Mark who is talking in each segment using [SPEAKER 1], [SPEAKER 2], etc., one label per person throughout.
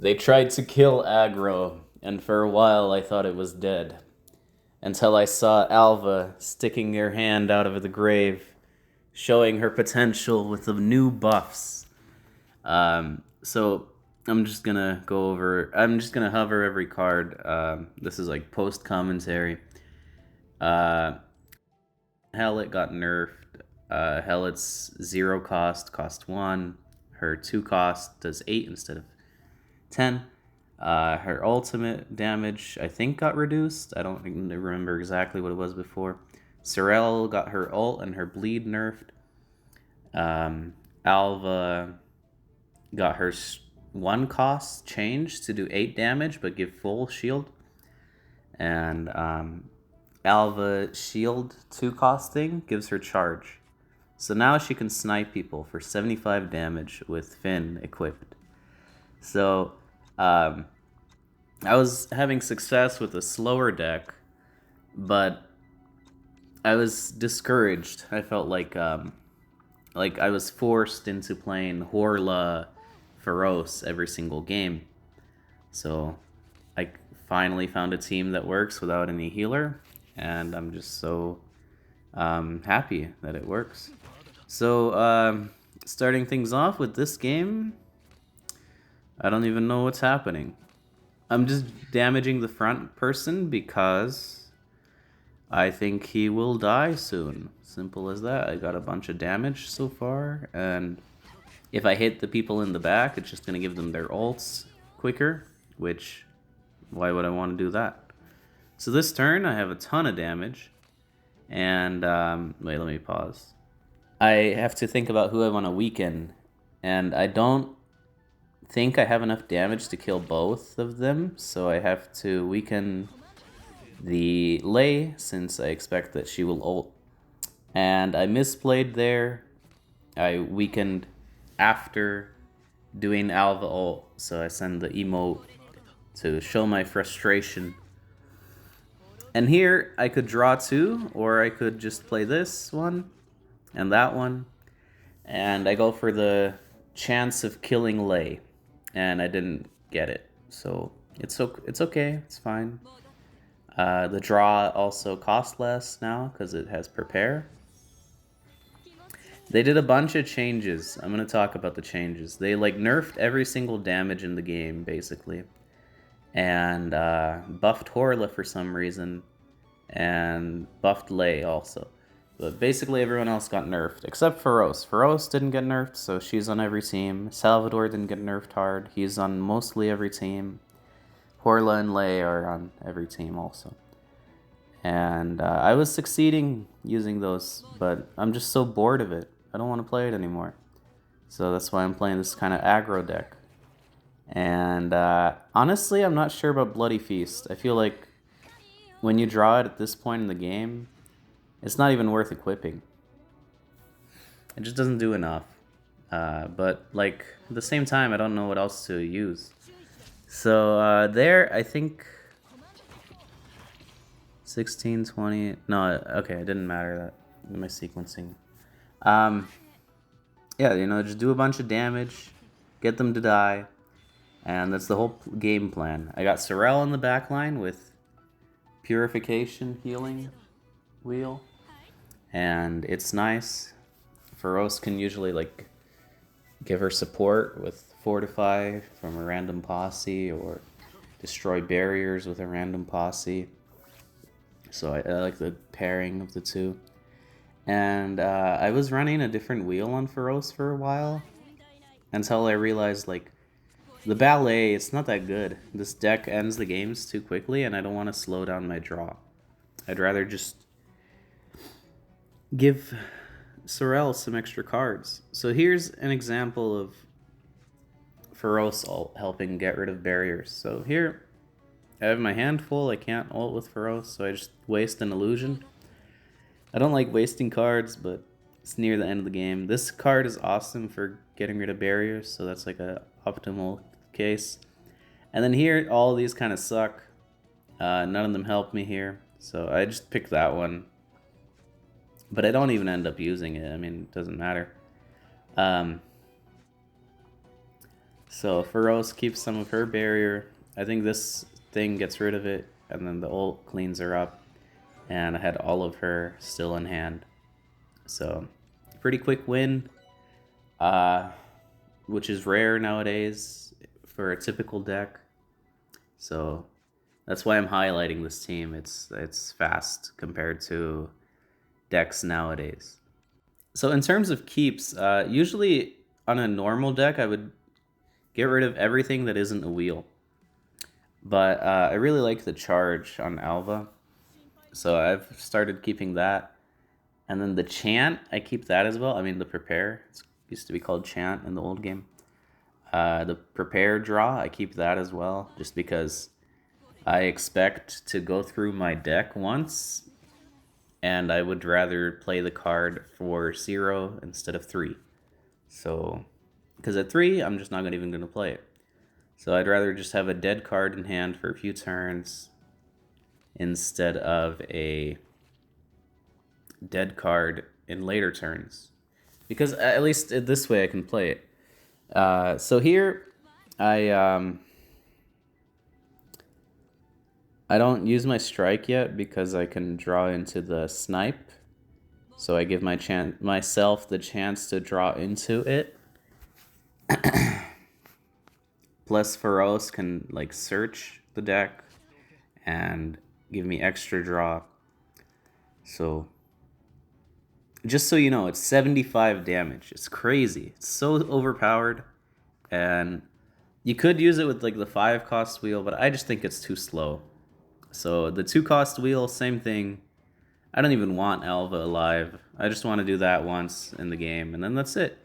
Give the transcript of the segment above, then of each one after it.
[SPEAKER 1] They tried to kill Aggro, and for a while I thought it was dead. Until I saw Alva sticking her hand out of the grave, showing her potential with the new buffs. So I'm just gonna go over. I'm just gonna hover every card. This is like post commentary. Uh, Hellet got nerfed. Hellet's 0 cost, cost 1. Her 2 cost does 8 instead of 10. Her ultimate damage, I think, got reduced. I don't remember exactly what it was before. Sorel got her ult and her bleed nerfed. Alva got her 1 cost changed to do 8 damage but give full shield. And Alva shield 2 costing gives her charge. So now she can snipe people for 75 damage with Fin equipped. So I was having success with a slower deck, but I was discouraged. I felt like I was forced into playing Horla Feroce every single game. So I finally found a team that works without any healer, and I'm just so happy that it works. So starting things off with this game, I don't even know what's happening. I'm just damaging the front person because I think he will die soon. Simple as that. I got a bunch of damage so far, and if I hit the people in the back, it's just going to give them their ults quicker, which, why would I want to do that? So this turn, I have a ton of damage, and, wait, let me pause. I have to think about who I want to weaken, and I don't think I have enough damage to kill both of them, so I have to weaken the Lei, since I expect that she will ult. And I misplayed there. I weakened after doing Alva ult, so I send the emote to show my frustration. And here, I could draw 2, or I could just play this one, and that one. And I go for the chance of killing Lei, and I didn't get it. So it's okay, it's fine. The draw also costs less now because it has prepare. They did a bunch of changes. I'm going to talk about the changes. They like nerfed every single damage in the game, basically. And buffed Horla for some reason. And buffed Lei also. But basically everyone else got nerfed, except Feroce. Feroce didn't get nerfed, so she's on every team. Salvador didn't get nerfed hard. He's on mostly every team. Horla and Lei are on every team also. And I was succeeding using those, but I'm just so bored of it. I don't want to play it anymore. So that's why I'm playing this kind of aggro deck. And honestly, I'm not sure about Bloody Feast. I feel like when you draw it at this point in the game, it's not even worth equipping. It just doesn't do enough. But like at the same time, I don't know what else to use. So there, I think 16, 20. No, okay, it didn't matter that my sequencing. Yeah, you know, just do a bunch of damage, get them to die, and that's the whole game plan. I got Sorel in the back line with Purification Healing Wheel, and it's nice. Feroce can usually like give her support with Fortify from a random posse or destroy barriers with a random posse. So I like the pairing of the two. And I was running a different wheel on Feroce for a while until I realized, like, the ballet, it's not that good. This deck ends the games too quickly, and I don't want to slow down my draw. I'd rather just give Sorel some extra cards. So here's an example of Feroce ult helping get rid of barriers. So here, I have my hand full. I can't ult with Feroce, so I just waste an illusion. I don't like wasting cards, but it's near the end of the game. This card is awesome for getting rid of barriers, so that's like a optimal case. And then here, all these kind of suck. None of them help me here, so I just picked that one. But I don't even end up using it. I mean, it doesn't matter. So Feroz keeps some of her barrier. I think this thing gets rid of it, and then the ult cleans her up. And I had all of her still in hand. So, pretty quick win, uh, which is rare nowadays for a typical deck. So, that's why I'm highlighting this team. It's fast compared to decks nowadays. So, in terms of keeps, usually on a normal deck, I would get rid of everything that isn't a wheel. But I really like the charge on Alva, so I've started keeping that. And then the chant, I keep that as well. I mean, the prepare. It used to be called chant in the old game. The prepare draw, I keep that as well, just because I expect to go through my deck once, and I would rather play the card for 0 instead of 3. So, because at 3, I'm just not even going to play it. So I'd rather just have a dead card in hand for a few turns instead of a dead card in later turns, because at least this way I can play it. So here I don't use my strike yet because I can draw into the snipe, so I give myself the chance to draw into it. Plus Feroz can like search the deck and give me extra draw. So just so you know, it's 75 damage. It's crazy. It's so overpowered. And you could use it with like the 5-cost wheel, but I just think it's too slow. So the 2-cost wheel, same thing. I don't even want Alva alive. I just want to do that once in the game, and then that's it.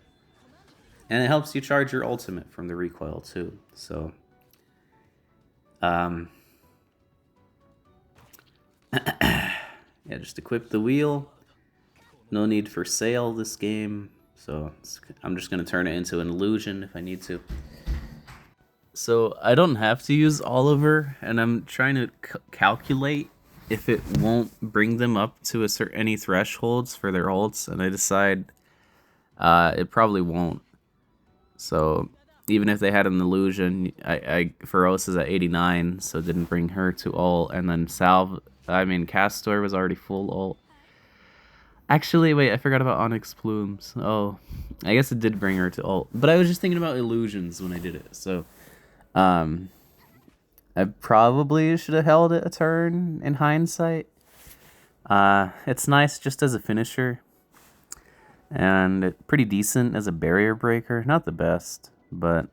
[SPEAKER 1] And it helps you charge your ultimate from the recoil too. So, yeah, just equip the wheel. No need for sail this game, so I'm just gonna turn it into an illusion if I need to. So I don't have to use Oliver, and I'm trying to calculate if it won't bring them up to any thresholds for their ults, and I decide it probably won't. So even if they had an illusion, Feroz is at 89, so it didn't bring her to ult, and then Castor was already full ult. Actually, wait, I forgot about Onyx Plumes. Oh, I guess it did bring her to ult, but I was just thinking about illusions when I did it, so I probably should have held it a turn in hindsight. It's nice just as a finisher, and pretty decent as a barrier breaker. Not the best, but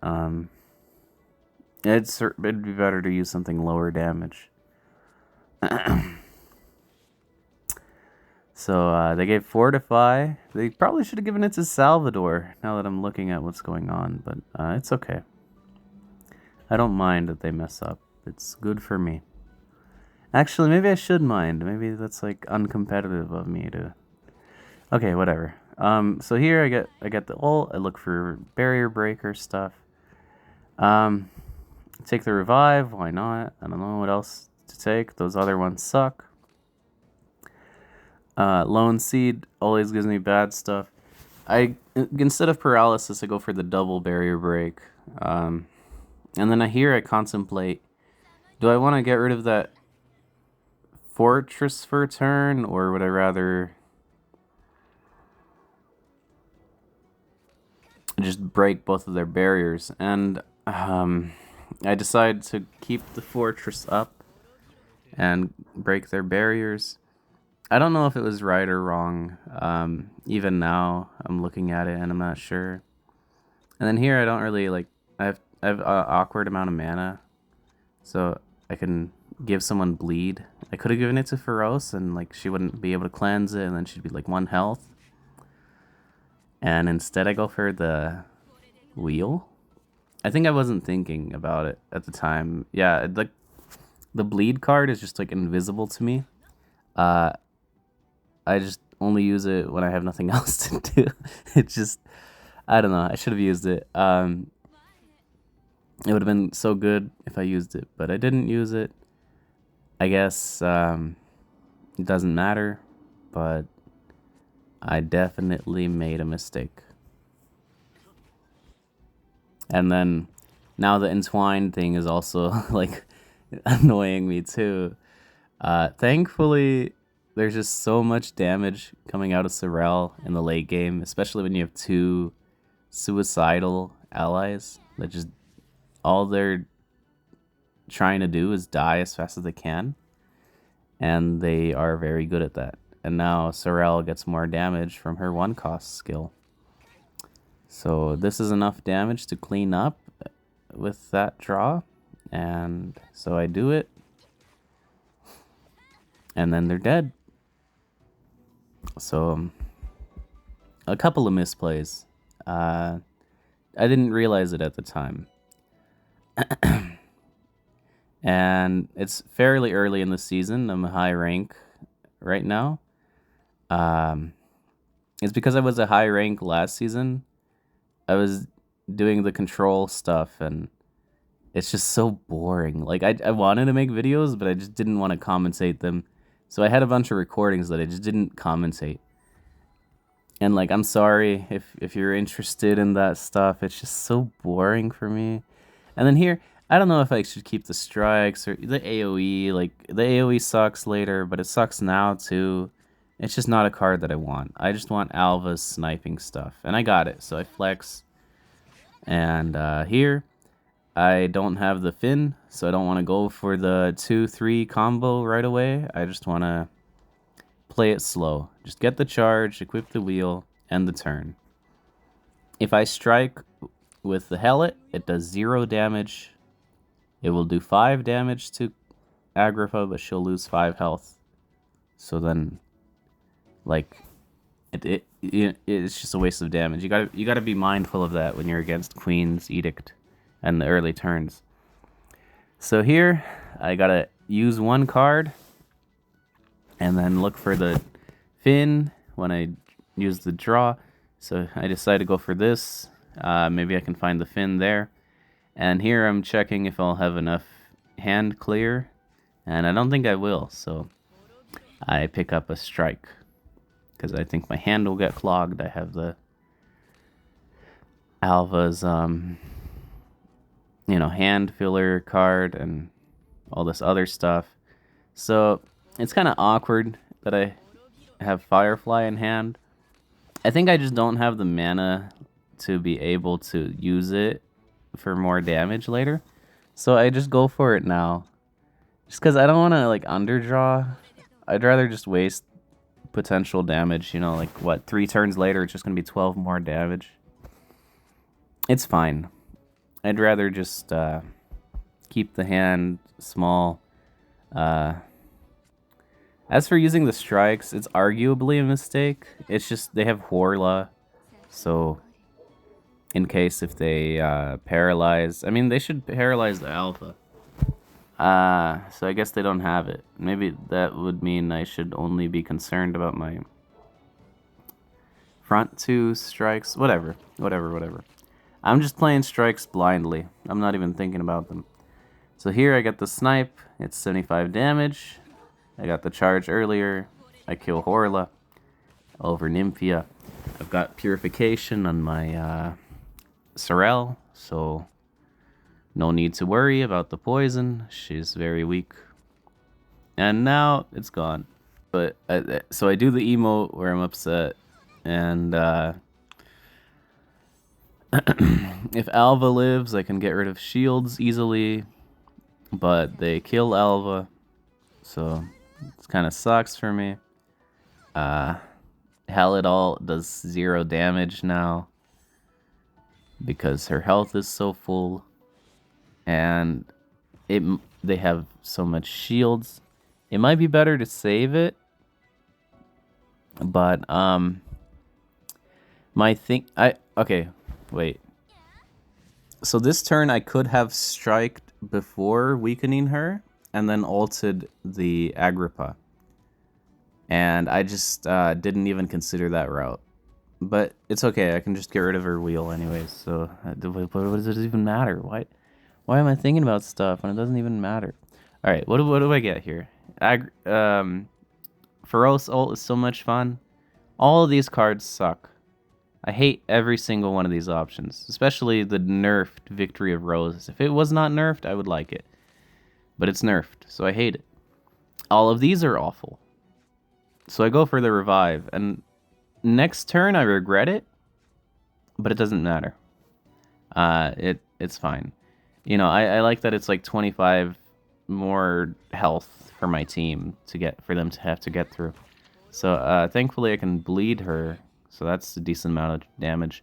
[SPEAKER 1] it'd be better to use something lower damage. So they gave Fortify. They probably should have given it to Salvador, now that I'm looking at what's going on, but it's okay. I don't mind that they mess up. It's good for me. Actually, maybe I should mind. Maybe that's like uncompetitive of me to. Okay, whatever. So here I get the ult. I look for barrier breaker stuff. Take the revive. Why not? I don't know what else to take. Those other ones suck. Lone Seed always gives me bad stuff. Instead of paralysis, I go for the double barrier break. And then I contemplate, do I want to get rid of that fortress for a turn, or would I rather just break both of their barriers? And I decide to keep the fortress up and break their barriers. I don't know if it was right or wrong. Even now, I'm looking at it and I'm not sure. And then here, I don't really like. I have an awkward amount of mana, so I can give someone bleed. I could have given it to Feroz, and like she wouldn't be able to cleanse it, and then she'd be like 1 health. And instead, I go for the wheel. I think I wasn't thinking about it at the time. Yeah, like the bleed card is just like invisible to me. I just only use it when I have nothing else to do. It's just, I don't know. I should have used it. It would have been so good if I used it, but I didn't use it. I guess it doesn't matter, but I definitely made a mistake. And then Now the entwined thing is also like annoying me too. Thankfully, there's just so much damage coming out of Sorel in the late game, especially when you have two suicidal allies that just all they're trying to do is die as fast as they can, and they are very good at that. And now Sorel gets more damage from her one cost skill. So this is enough damage to clean up with that draw, and so I do it, and then they're dead. So a couple of misplays. I didn't realize it at the time. And it's fairly early in the season. I'm a high rank right now. It's because I was a high rank last season. I was doing the control stuff, and it's just so boring. Like, I wanted to make videos, but I just didn't want to commentate them. So I had a bunch of recordings that I just didn't commentate. And, like, I'm sorry if you're interested in that stuff. It's just so boring for me. And then here, I don't know if I should keep the strikes or the AoE. Like, the AoE sucks later, but it sucks now, too. It's just not a card that I want. I just want Alva's sniping stuff. And I got it, so I flex. And here, I don't have the Fin, so I don't want to go for the 2-3 combo right away. I just want to play it slow. Just get the charge, equip the wheel, end the turn. If I strike with the Hellet, it does 0 damage. It will do 5 damage to Agrippa, but she'll lose 5 health. So then, like, it's just a waste of damage. You gotta be mindful of that when you're against Queen's Edict and the early turns. So here, I gotta use one card, and then look for the Fin when I use the draw. So I decide to go for this. Maybe I can find the Fin there. And here I'm checking if I'll have enough hand clear. And I don't think I will, so I pick up a strike. Because I think my hand will get clogged. I have the Alva's, hand filler card and all this other stuff. So it's kind of awkward that I have Firefly in hand. I think I just don't have the mana to be able to use it for more damage later. So I just go for it now. Just because I don't want to, like, underdraw. I'd rather just waste potential damage, like, what, 3 turns later, it's just going to be 12 more damage. It's fine. I'd rather just keep the hand small. As for using the strikes, it's arguably a mistake. It's just they have Horla, so in case if they paralyze, I mean, they should paralyze the Alpha. So I guess they don't have it. Maybe that would mean I should only be concerned about my front 2 strikes. Whatever. I'm just playing strikes blindly. I'm not even thinking about them. So here I got the snipe. It's 75 damage. I got the charge earlier. I kill Horla over Nymphia. I've got purification on my sorel, so no need to worry about the poison. She's very weak. And now it's gone. But so I do the emote where I'm upset, and if Alva lives, I can get rid of shields easily, but they kill Alva, so it kind of sucks for me. Halidol does 0 damage now because her health is so full, and they have so much shields. It might be better to save it, but okay, wait. So this turn I could have striked before weakening her and then ulted the Agrippa. And I just didn't even consider that route. But it's okay, I can just get rid of her wheel anyways. So what does it even matter? Why am I thinking about stuff when it doesn't even matter? All right, what do I get here? Feroce ult is so much fun. All of these cards suck. I hate every single one of these options, especially the nerfed Victory of Roses. If it was not nerfed, I would like it. But it's nerfed, so I hate it. All of these are awful. So I go for the revive, and next turn I regret it, but it doesn't matter. It's fine. You know, I like that it's like 25 more health for my team for them to have to get through. So thankfully I can bleed her, so that's a decent amount of damage.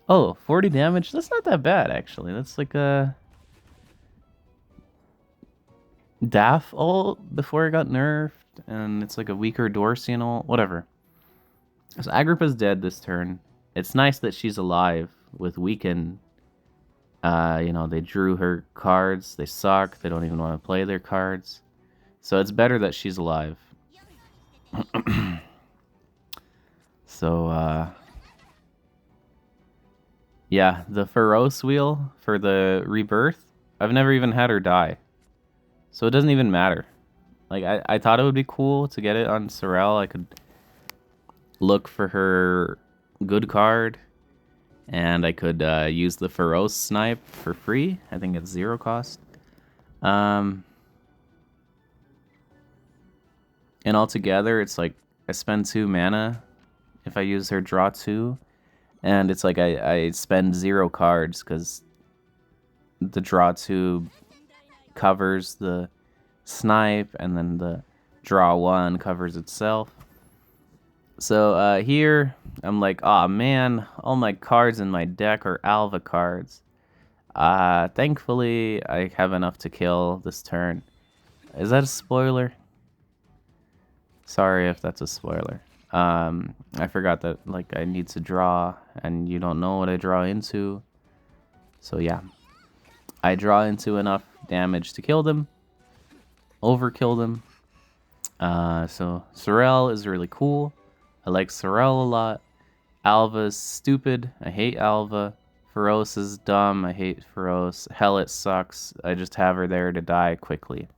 [SPEAKER 1] Oh, 40 damage? That's not that bad, actually. That's like a Daff ult before it got nerfed, and it's like a weaker Dorsian ult, whatever. So Agrippa's dead this turn. It's nice that she's alive with Weaken. You know, they drew her cards. They suck. They don't even want to play their cards. So it's better that she's alive. So, yeah, the Feroce wheel for the rebirth, I've never even had her die. So it doesn't even matter. Like, I thought it would be cool to get it on Sorel. I could look for her good card, and I could use the Feroce snipe for free. I think it's 0 cost. And altogether, it's like I spend 2 mana if I use her draw 2. And it's like I spend 0 cards because the draw 2 covers the snipe, and then the draw 1 covers itself. So here, I'm like, oh man, all my cards in my deck are Alva cards. Thankfully, I have enough to kill this turn. Is that a spoiler? Sorry if that's a spoiler. I forgot that, like, I need to draw, and you don't know what I draw into. So yeah, I draw into enough damage to kill them, overkill them. So Sorel is really cool. I like Sorel a lot. Alva's stupid. I hate Alva. Feroce is dumb. I hate Feroce. Hellet sucks. I just have her there to die quickly.